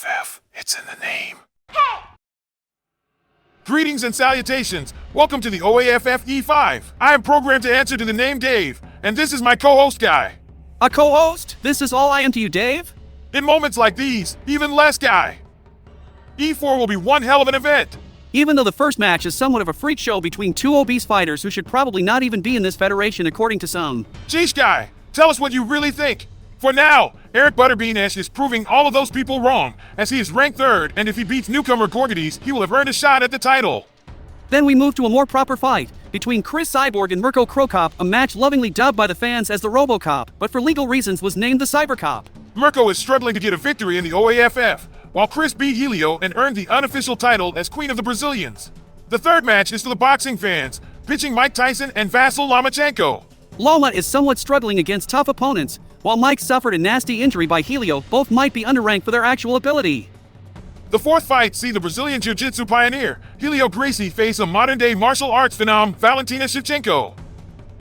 OAFF. It's in the name. Greetings and salutations. Welcome to the OAFF E5. I am programmed to answer to the name Dave, and this is my co-host Guy. A co-host? This is all I am to you, Dave? In moments like these, even less Guy. E4 will be one hell of an event. Even though the first match is somewhat of a freak show between two obese fighters who should probably not even be in this federation according to some. Jeez, Guy, tell us what you really think. For now, Eric Butterbean Esch is proving all of those people wrong, as he is ranked 3rd, and if he beats newcomer Gorgadze, he will have earned a shot at the title. Then we move to a more proper fight between Cyborg and Mirko CroCop, a match lovingly dubbed by the fans as the RoboCop, but for legal reasons was named the CyberCop. Mirko is struggling to get a victory in the OAFF, while Chris beat Helio and earned the unofficial title as Queen of the Brazilians. The third match is for the boxing fans, pitching Mike Tyson and Vasyl Lomachenko. Loma is somewhat struggling against tough opponents, while Mike suffered a nasty injury by Helio. Both might be underranked for their actual ability. The fourth fight see the Brazilian Jiu-Jitsu pioneer, Helio Gracie, face a modern-day martial arts phenom, Valentina Shevchenko.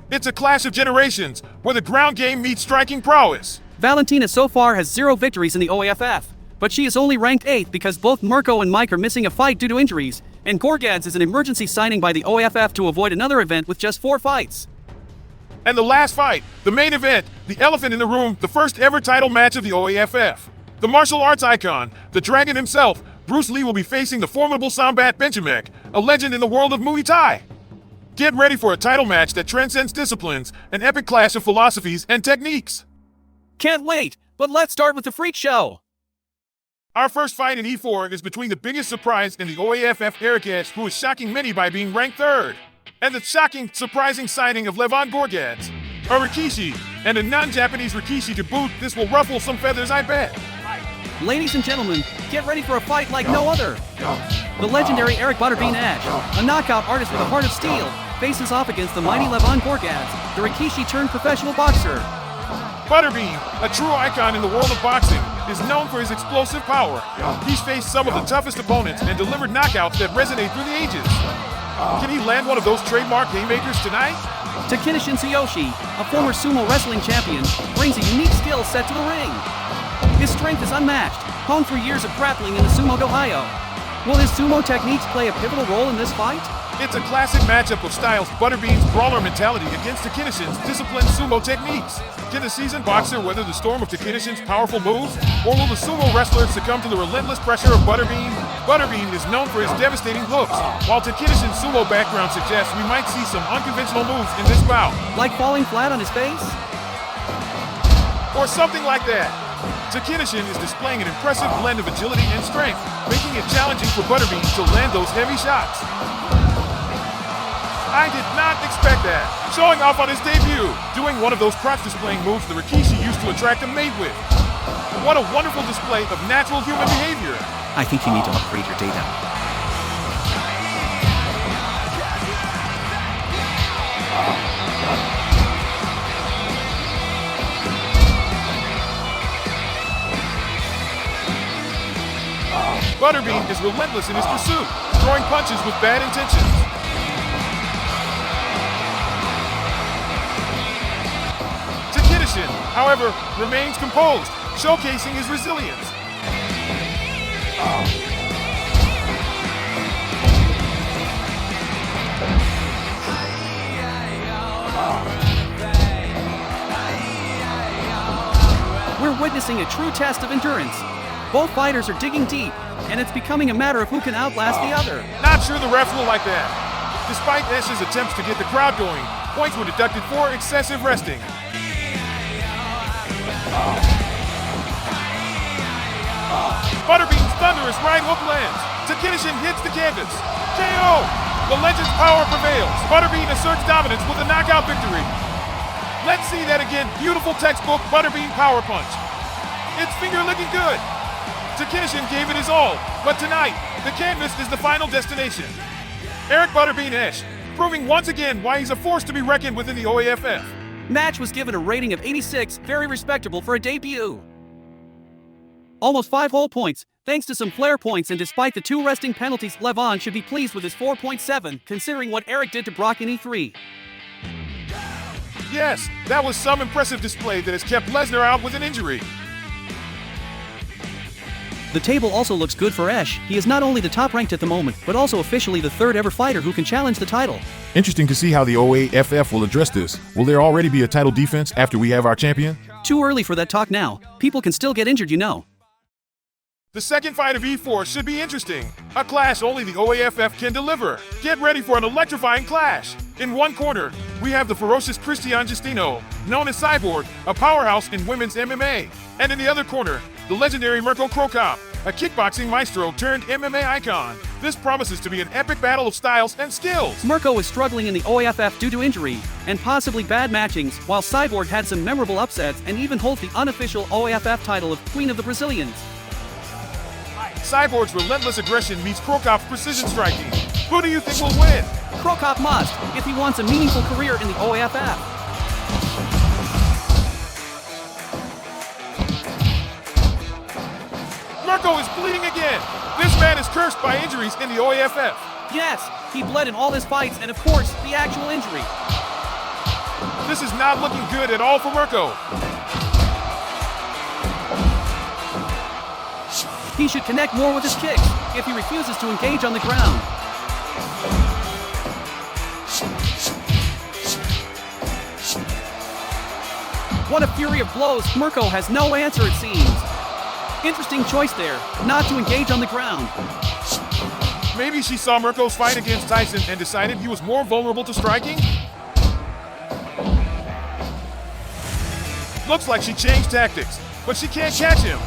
It's a clash of generations, where the ground game meets striking prowess. Valentina so far has 0 victories in the OAFF, but she is only ranked 8th because both Merco and Mike are missing a fight due to injuries, and Gorgadze is an emergency signing by the OAFF to avoid another event with just 4 fights. And the last fight, the main event, the elephant in the room, the first ever title match of the OAFF. The martial arts icon, the dragon himself, Bruce Lee will be facing the formidable Sombat Benchamek, a legend in the world of Muay Thai. Get ready for a title match that transcends disciplines, an epic clash of philosophies and techniques. Can't wait, but let's start with the freak show. Our first fight in E4 is between the biggest surprise in the OAFF, Eric Esch, who is shocking many by being ranked 3rd, and the shocking, surprising signing of Levan Gorgadze, a Rikishi, and a non-Japanese Rikishi to boot. This will ruffle some feathers, I bet. Ladies and gentlemen, get ready for a fight like no other. The legendary Eric Butterbean Esch, a knockout artist with a heart of steel, faces off against the mighty Levan Gorgadze, the Rikishi-turned-professional boxer. Butterbean, a true icon in the world of boxing, is known for his explosive power. He's faced some of the toughest opponents and delivered knockouts that resonate through the ages. Can he land one of those trademark haymakers tonight? Tochinoshin Tsuyoshi, a former sumo wrestling champion, brings a unique skill set to the ring. His strength is unmatched, honed through years of grappling in the sumo dohyo. Will his sumo techniques play a pivotal role in this fight? It's a classic matchup of styles, Butterbean's brawler mentality against Tochinoshin's disciplined sumo techniques. Can the seasoned boxer weather the storm of Tochinoshin's powerful moves? Or will the sumo wrestler succumb to the relentless pressure of Butterbean? Butterbean is known for his devastating hooks, while Tochinoshin's sumo background suggests we might see some unconventional moves in this bout. Like falling flat on his face? Or something like that. Tochinoshin is displaying an impressive blend of agility and strength, making it challenging for Butterbean to land those heavy shots. I did not expect that. Showing off on his debut, doing one of those crotch displaying moves the Rikishi used to attract a mate with. What a wonderful display of natural human behavior. I think you need to upgrade your data. Butterbean is relentless in his pursuit, throwing punches with bad intentions. Tochinoshin, however, remains composed, showcasing his resilience. We're witnessing a true test of endurance. Both fighters are digging deep, and it's becoming a matter of who can outlast the other. Not sure the refs will like that. Despite Esch's attempts to get the crowd going, points were deducted for excessive resting. Butterbean's thunderous right hook lands. Tochinoshin hits the canvas. KO! The legend's power prevails. Butterbean asserts dominance with a knockout victory. Let's see that again. Beautiful textbook Butterbean power punch. It's finger licking good. Tochinoshin gave it his all, but tonight, the canvas is the final destination. Eric Butterbean Esch, proving once again why he's a force to be reckoned with in the OAFF. Match was given a rating of 86, very respectable for a debut. Almost 5 whole points, thanks to some flair points, and despite the 2 resting penalties, Levan should be pleased with his 4.7, considering what Eric did to Brock in E3. Yes, that was some impressive display that has kept Lesnar out with an injury. The table also looks good for Esch. He is not only the top ranked at the moment, but also officially the third ever fighter who can challenge the title. Interesting to see how the OAFF will address this. Will there already be a title defense after we have our champion? Too early for that talk now. People can still get injured, you know. The second fight of E4 should be interesting. A clash only the OAFF can deliver. Get ready for an electrifying clash. In one corner, we have the ferocious Justino, known as Cyborg, a powerhouse in women's MMA. And in the other corner, the legendary Merco CroCop, a kickboxing maestro turned MMA icon. This promises to be an epic battle of styles and skills. Merco is struggling in the OAFF due to injury and possibly bad matchings, while Cyborg had some memorable upsets and even holds the unofficial OAFF title of Queen of the Brazilians. Cyborg's relentless aggression meets CroCop's precision striking. Who do you think will win? CroCop must, if he wants a meaningful career in the OAFF. Merco is bleeding again. This man is cursed by injuries in the OAFF. Yes, he bled in all his fights and of course, the actual injury. This is not looking good at all for Merco. He should connect more with his kicks if he refuses to engage on the ground. What a fury of blows. Merco has no answer, it seems. Interesting choice there, not to engage on the ground. Maybe she saw Mirko's fight against Tyson and decided he was more vulnerable to striking? Looks like she changed tactics, but she can't catch him.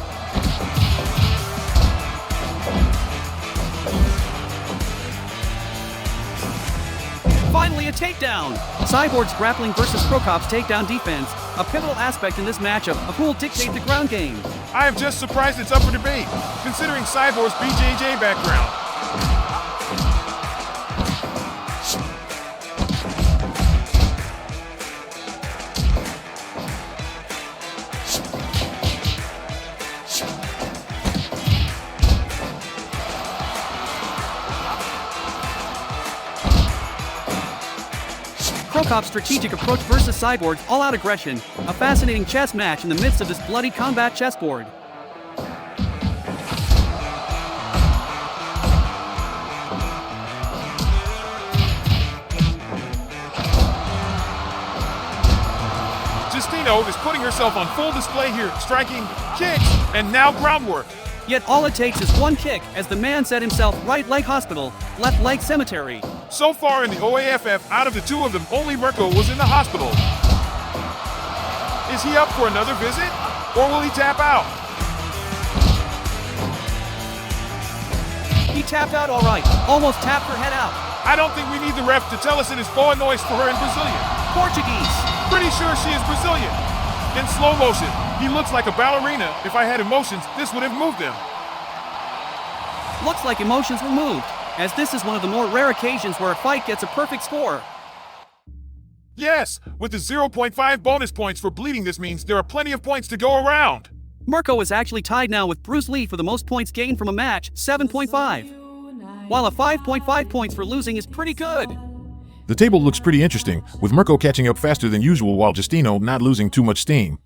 Finally a takedown! Cyborg's grappling versus CroCop's takedown defense, a pivotal aspect in this matchup of who will dictate the ground game. I am just surprised it's up for debate, considering Cyborg's BJJ background. CroCop's strategic approach versus Cyborg's all-out aggression, a fascinating chess match in the midst of this bloody combat chessboard. Justino is putting herself on full display here, striking, kicks, and now groundwork. Yet all it takes is one kick, as the man said himself, right leg hospital, left leg cemetery. So far in the OAFF, out of the two of them, only Merco was in the hospital. Is he up for another visit? Or will he tap out? He tapped out all right, almost tapped her head out. I don't think we need the ref to tell us it is boa noise for her in Brazilian. Portuguese. Pretty sure she is Brazilian. In slow motion, he looks like a ballerina. If I had emotions, this would have moved him. Looks like emotions were moved, as this is one of the more rare occasions where a fight gets a perfect score. Yes, with the 0.5 bonus points for bleeding, this means there are plenty of points to go around. Merco is actually tied now with Bruce Lee for the most points gained from a match, 7.5. While a 5.5 points for losing is pretty good. The table looks pretty interesting, with Merco catching up faster than usual while Justino not losing too much steam.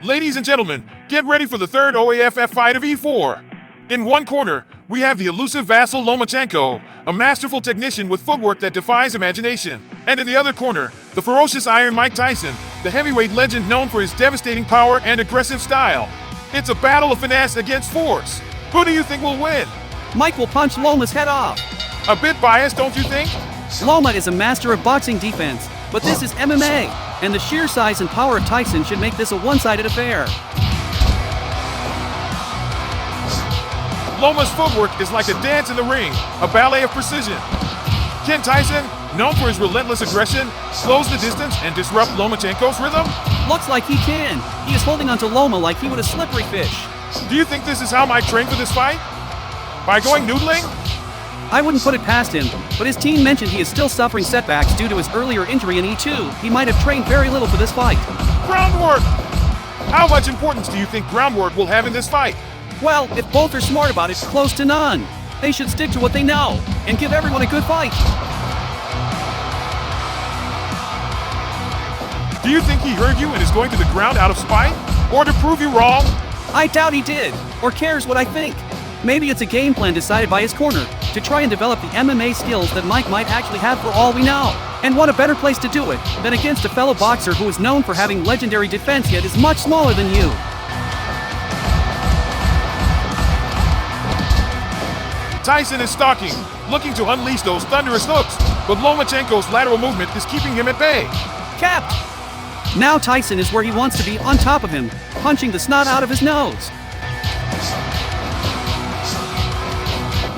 Ladies and gentlemen, get ready for the third OAFF fight of E4. In one corner, we have the elusive Vasyl Lomachenko, a masterful technician with footwork that defies imagination. And in the other corner, the ferocious Iron Mike Tyson, the heavyweight legend known for his devastating power and aggressive style. It's a battle of finesse against force. Who do you think will win? Mike will punch Loma's head off. A bit biased, don't you think? Loma is a master of boxing defense, but this is MMA, and the sheer size and power of Tyson should make this a one-sided affair. Loma's footwork is like a dance in the ring, a ballet of precision. Can Tyson, known for his relentless aggression, close the distance and disrupt Lomachenko's rhythm? Looks like he can. He is holding onto Loma like he would a slippery fish. Do you think this is how Mike trained for this fight? By going noodling? I wouldn't put it past him, but his team mentioned he is still suffering setbacks due to his earlier injury in E2. He might have trained very little for this fight. Groundwork! How much importance do you think groundwork will have in this fight? Well, if both are smart about it, close to none. They should stick to what they know, and give everyone a good fight. Do you think he heard you and is going to the ground out of spite? Or to prove you wrong? I doubt he did, or cares what I think. Maybe it's a game plan decided by his corner, to try and develop the MMA skills that Mike might actually have for all we know. And what a better place to do it, than against a fellow boxer who is known for having legendary defense yet is much smaller than you. Tyson is stalking, looking to unleash those thunderous hooks, but Lomachenko's lateral movement is keeping him at bay. Capped! Now Tyson is where he wants to be, on top of him, punching the snot out of his nose.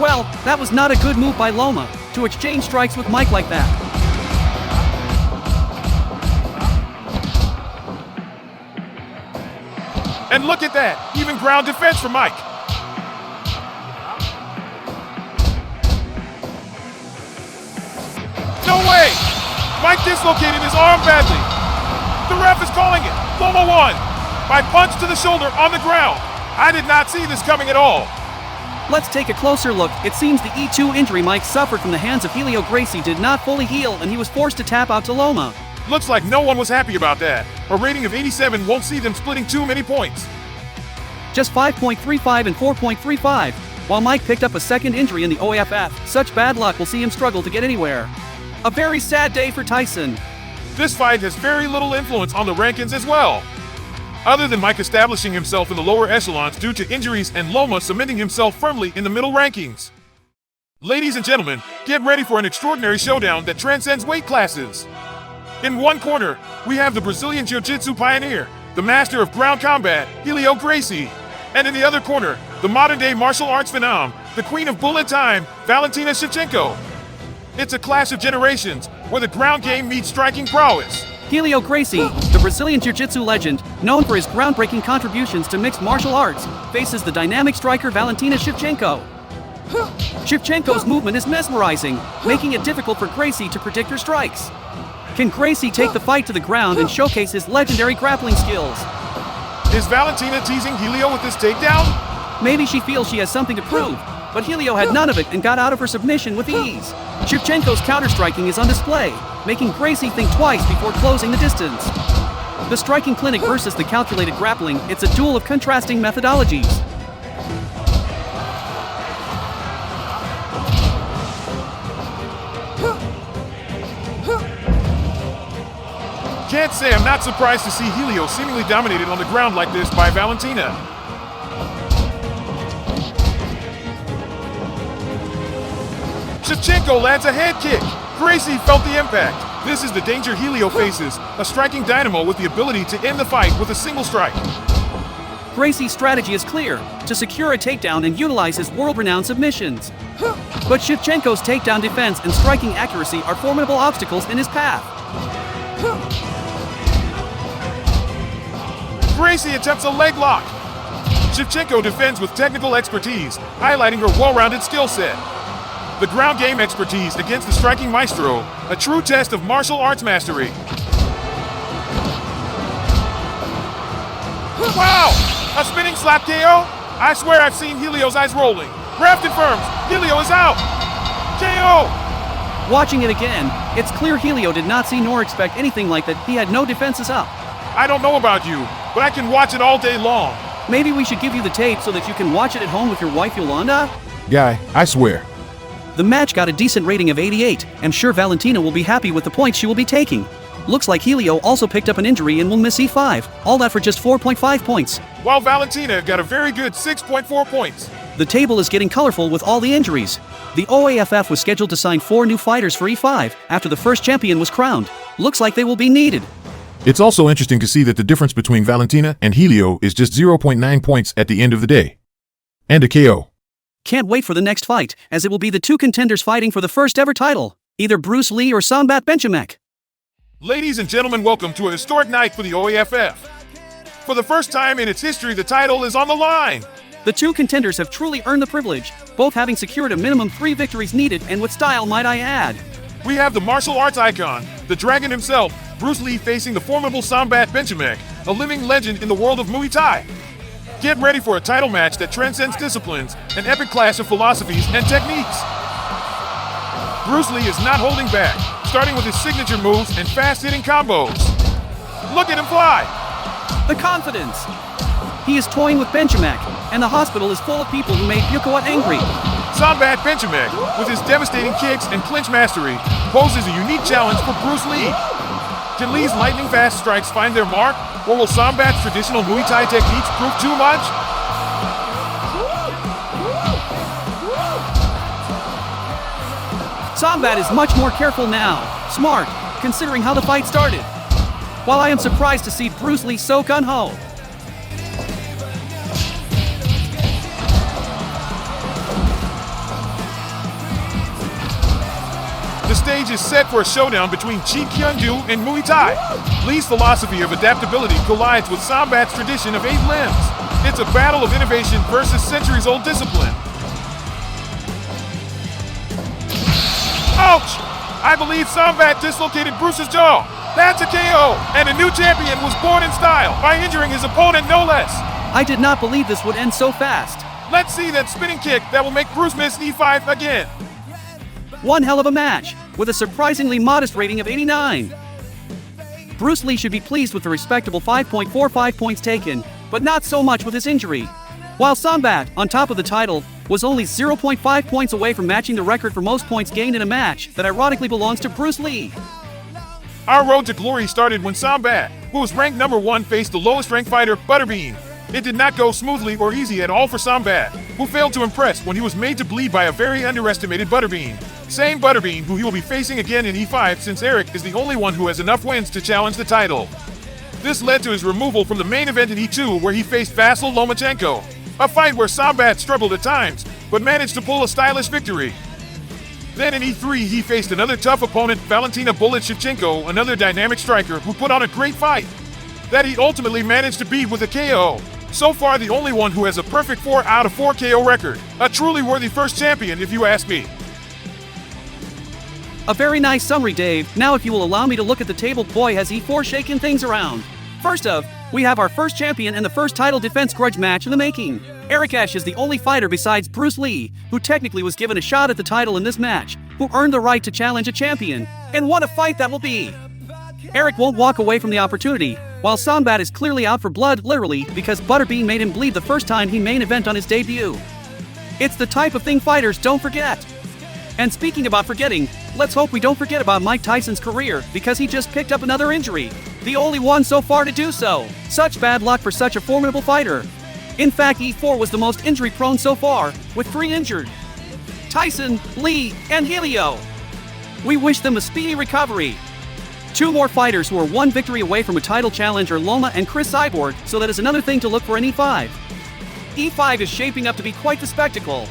Well, that was not a good move by Loma, to exchange strikes with Mike like that. And look at that, even ground defense for Mike. No way! Mike dislocated his arm badly. The ref is calling it. Loma won by punch to the shoulder on the ground. I did not see this coming at all. Let's take a closer look. It seems the E2 injury Mike suffered from the hands of Helio Gracie did not fully heal, and he was forced to tap out to Loma. Looks like no one was happy about that. A rating of 87 won't see them splitting too many points. Just 5.35 and 4.35. While Mike picked up a second injury in the OAFF, such bad luck will see him struggle to get anywhere. A very sad day for Tyson. This fight has very little influence on the rankings as well, other than Mike establishing himself in the lower echelons due to injuries and Loma cementing himself firmly in the middle rankings. Ladies and gentlemen, get ready for an extraordinary showdown that transcends weight classes. In one corner, we have the Brazilian Jiu-Jitsu pioneer, the master of ground combat, Helio Gracie. And in the other corner, the modern-day martial arts phenom, the queen of bullet time, Valentina Shevchenko. It's a clash of generations, where the ground game meets striking prowess. Helio Gracie, the Brazilian Jiu-Jitsu legend, known for his groundbreaking contributions to mixed martial arts, faces the dynamic striker Valentina Shevchenko. Shevchenko's movement is mesmerizing, making it difficult for Gracie to predict her strikes. Can Gracie take the fight to the ground and showcase his legendary grappling skills? Is Valentina teasing Helio with this takedown? Maybe she feels she has something to prove, but Helio had none of it and got out of her submission with ease. Shevchenko's counter-striking is on display, making Gracie think twice before closing the distance. The striking clinic versus the calculated grappling, it's a duel of contrasting methodologies. Can't say I'm not surprised to see Helio seemingly dominated on the ground like this by Valentina. Shevchenko lands a head kick. Gracie felt the impact. This is the danger Helio faces, a striking dynamo with the ability to end the fight with a single strike. Gracie's strategy is clear, to secure a takedown and utilize his world-renowned submissions. But Shevchenko's takedown defense and striking accuracy are formidable obstacles in his path. Gracie attempts a leg lock. Shevchenko defends with technical expertise, highlighting her well-rounded skill set. The ground game expertise against the striking maestro, a true test of martial arts mastery. Wow! A spinning slap KO? I swear I've seen Helio's eyes rolling. Ref confirms, Helio is out! KO! Watching it again, it's clear Helio did not see nor expect anything like that. He had no defenses up. I don't know about you, but I can watch it all day long. Maybe we should give you the tape so that you can watch it at home with your wife Yolanda? Guy, I swear. The match got a decent rating of 88. I'm sure Valentina will be happy with the points she will be taking. Looks like Helio also picked up an injury and will miss E5. All that for just 4.5 points. While Valentina got a very good 6.4 points. The table is getting colorful with all the injuries. The OAFF was scheduled to sign 4 new fighters for E5 after the first champion was crowned. Looks like they will be needed. It's also interesting to see that the difference between Valentina and Helio is just 0.9 points at the end of the day. And a KO. Can't wait for the next fight, as it will be the 2 contenders fighting for the first ever title. Either Bruce Lee or Sombat Benchamek. Ladies and gentlemen, welcome to a historic night for the OAFF. For the first time in its history, the title is on the line. The 2 contenders have truly earned the privilege, both having secured a minimum 3 victories needed, and with style, might I add. We have the martial arts icon, the dragon himself, Bruce Lee, facing the formidable Sombat Benchamek, a living legend in the world of Muay Thai. Get ready for a title match that transcends disciplines, an epic clash of philosophies and techniques. Bruce Lee is not holding back, starting with his signature moves and fast-hitting combos. Look at him fly! The confidence! He is toying with Benchamek, and the hospital is full of people who made Bukawa angry. Sombat Benchamek, with his devastating kicks and clinch mastery, poses a unique challenge for Bruce Lee. Can Lee's lightning-fast strikes find their mark, or will Sombat's traditional Muay Thai techniques prove too much? Sombat is much more careful now. Smart, considering how the fight started. While I am surprised to see Bruce Lee so gung-ho. The stage is set for a showdown between Chi Kyun-do and Muay Thai. Lee's philosophy of adaptability collides with Sombat's tradition of 8 limbs. It's a battle of innovation versus centuries-old discipline. Ouch! I believe Sombat dislocated Bruce's jaw. That's a KO, and a new champion was born in style by injuring his opponent no less. I did not believe this would end so fast. Let's see that spinning kick that will make Bruce miss E5 again. One hell of a match, with a surprisingly modest rating of 89. Bruce Lee should be pleased with the respectable 5.45 points taken, but not so much with his injury. While Sombat, on top of the title, was only 0.5 points away from matching the record for most points gained in a match that ironically belongs to Bruce Lee. Our road to glory started when Sombat, who was ranked number 1, faced the lowest ranked fighter, Butterbean. It did not go smoothly or easy at all for Sombat, who failed to impress when he was made to bleed by a very underestimated Butterbean. Same Butterbean who he will be facing again in E5 since Eric is the only one who has enough wins to challenge the title. This led to his removal from the main event in E2 where he faced Vasyl Lomachenko, a fight where Sombat struggled at times, but managed to pull a stylish victory. Then in E3 he faced another tough opponent, Valentina Shevchenko, another dynamic striker who put on a great fight that he ultimately managed to beat with a KO. So far the only one who has a perfect 4 out of 4 KO record. A truly worthy first champion if you ask me. A very nice summary, Dave. Now if you will allow me to look at the table, boy has E4 shaken things around. First of, we have our first champion and the first title defense grudge match in the making. Eric Esch is the only fighter besides Bruce Lee, who technically was given a shot at the title in this match, who earned the right to challenge a champion. And what a fight that will be! Eric won't walk away from the opportunity, while Sombat is clearly out for blood, literally, because Butterbean made him bleed the first time he main event on his debut. It's the type of thing fighters don't forget. And speaking about forgetting, let's hope we don't forget about Mike Tyson's career, because he just picked up another injury. The only one so far to do so. Such bad luck for such a formidable fighter. In fact, E4 was the most injury-prone so far, with 3 injured. Tyson, Lee, and Helio. We wish them a speedy recovery. 2 more fighters who are 1 victory away from a title challenge are Loma and Chris Cyborg, so that is another thing to look for in E5. E5 is shaping up to be quite the spectacle.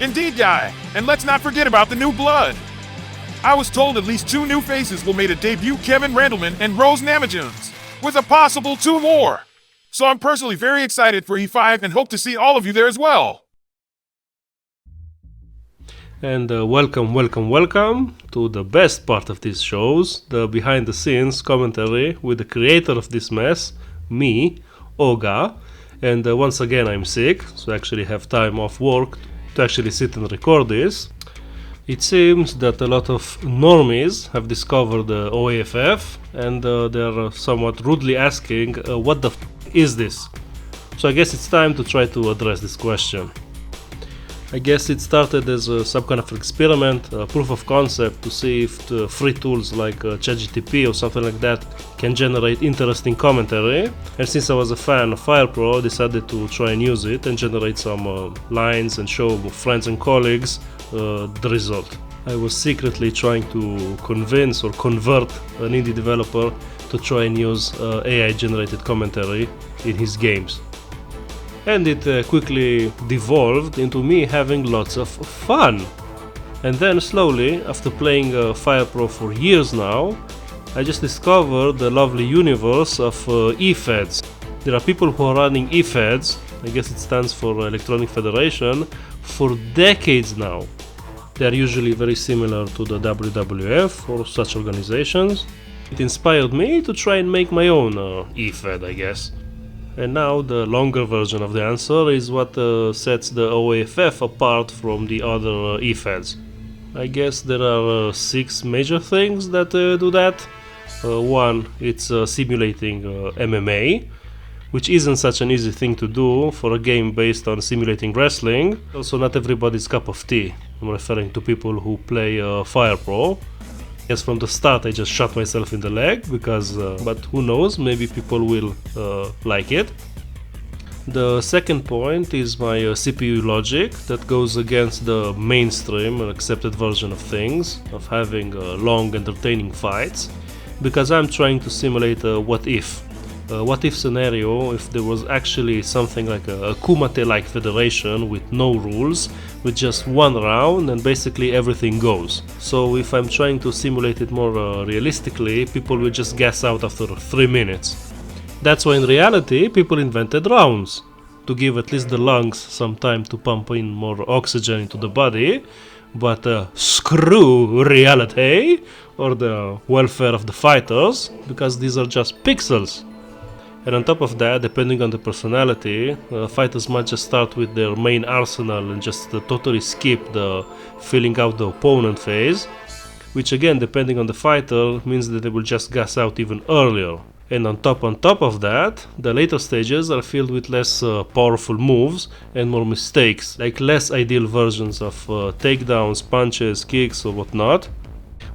Indeed, guy. And let's not forget about the new blood. I was told at least 2 new faces will make a debut, Kevin Randleman and Rose Namajuns, with a possible 2 more. So I'm personally very excited for E5 and hope to see all of you there as well. And welcome to the best part of these shows, the behind the scenes commentary with the creator of this mess, me, Oga. And once again I'm sick, so I actually have time off work to actually sit and record this. It seems that a lot of normies have discovered the OAFF and they're somewhat rudely asking what the f is this? So I guess it's time to try to address this question. I guess it started as some kind of experiment, a proof of concept to see if the free tools like ChatGTP or something like that can generate interesting commentary. And since I was a fan of FirePro, I decided to try and use it and generate some lines and show friends and colleagues the result. I was secretly trying to convince or convert an indie developer to try and use AI generated commentary in his games. And it quickly devolved into me having lots of fun. And then slowly, after playing FirePro for years now, I just discovered the lovely universe of eFeds. There are people who are running eFeds, I guess it stands for Electronic Federation, for decades now. They are usually very similar to the WWF or such organizations. It inspired me to try and make my own eFed, I guess. And now the longer version of the answer is what sets the OAFF apart from the other eFeds. I guess there are 6 major things that do that. One, it's simulating MMA. which isn't such an easy thing to do for a game based on simulating wrestling. Also, not everybody's cup of tea. I'm referring to people who play Fire Pro. Yes, from the start I just shot myself in the leg because, but who knows, maybe people will like it. The second point is my CPU logic that goes against the mainstream and accepted version of things, of having long entertaining fights, because I'm trying to simulate a what if scenario if there was actually something like a Kumite-like federation with no rules, with just one round and basically everything goes. So if I'm trying to simulate it more realistically, people will just gas out after 3 minutes. That's why in reality people invented rounds, to give at least the lungs some time to pump in more oxygen into the body. But screw reality or the welfare of the fighters, because these are just pixels. And on top of that, depending on the personality, fighters might just start with their main arsenal and just totally skip the filling out the opponent phase, which again, depending on the fighter, means that they will just gas out even earlier. And on top of that, the later stages are filled with less powerful moves and more mistakes, like less ideal versions of takedowns, punches, kicks or whatnot,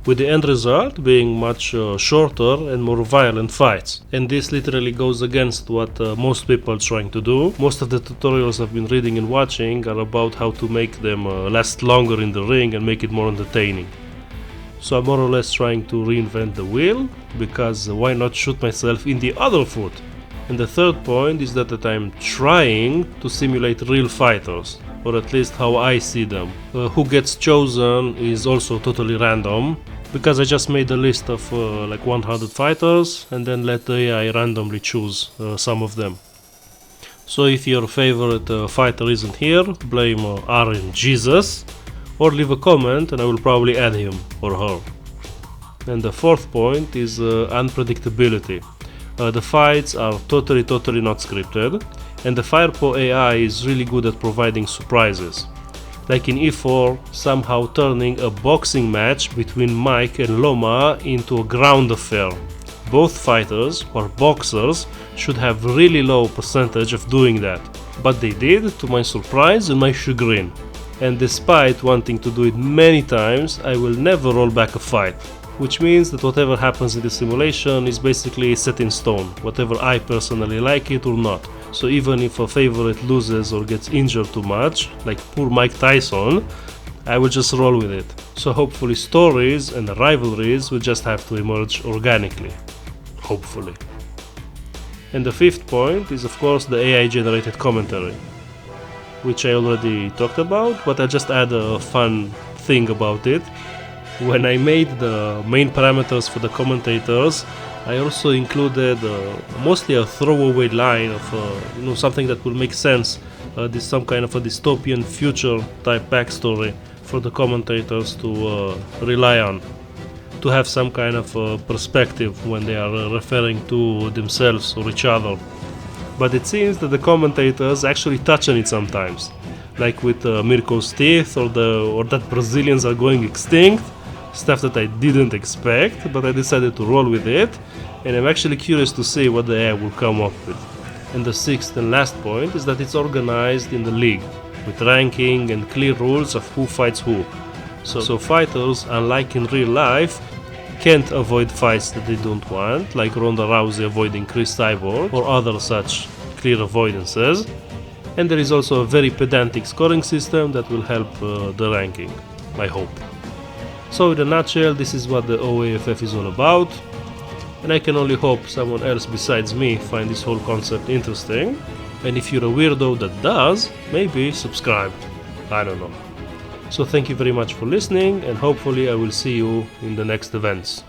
with the end result being much shorter and more violent fights. And this literally goes against what most people are trying to do. Most of the tutorials I've been reading and watching are about how to make them last longer in the ring and make it more entertaining. So I'm more or less trying to reinvent the wheel, because why not shoot myself in the other foot? And the third point is that I'm trying to simulate real fighters, or at least how I see them. Who gets chosen is also totally random, because I just made a list of like 100 fighters and then let the AI randomly choose some of them. So if your favorite fighter isn't here, blame RNGesus, or leave a comment and I will probably add him or her. And the fourth point is unpredictability. The fights are totally not scripted, and the Firepro AI is really good at providing surprises. Like in E4, somehow turning a boxing match between Mike and Loma into a ground affair. Both fighters, or boxers, should have really low percentage of doing that, but they did, to my surprise and my chagrin. And despite wanting to do it many times, I will never roll back a fight. Which means that whatever happens in the simulation is basically set in stone, whatever I personally like it or not. So even if a favorite loses or gets injured too much, like poor Mike Tyson, I will just roll with it. So hopefully stories and rivalries will just have to emerge organically. Hopefully. And the fifth point is of course the AI generated commentary, which I already talked about, but I'll just add a fun thing about it. When I made the main parameters for the commentators, I also included mostly a throwaway line of something that will make sense, some kind of a dystopian future type backstory for the commentators to rely on, to have some kind of perspective when they are referring to themselves or each other. But it seems that the commentators actually touch on it sometimes, like with Mirko's teeth or that Brazilians are going extinct. Stuff that I didn't expect, but I decided to roll with it, and I'm actually curious to see what the AI will come up with. And the sixth and last point is that it's organized in the league, with ranking and clear rules of who fights who. So fighters, unlike in real life, can't avoid fights that they don't want, like Ronda Rousey avoiding Chris Cyborg or other such clear avoidances. And there is also a very pedantic scoring system that will help the ranking, I hope. So in a nutshell, this is what the OAFF is all about, and I can only hope someone else besides me find this whole concept interesting, and if you're a weirdo that does, maybe subscribe, I don't know. So thank you very much for listening, and hopefully I will see you in the next events.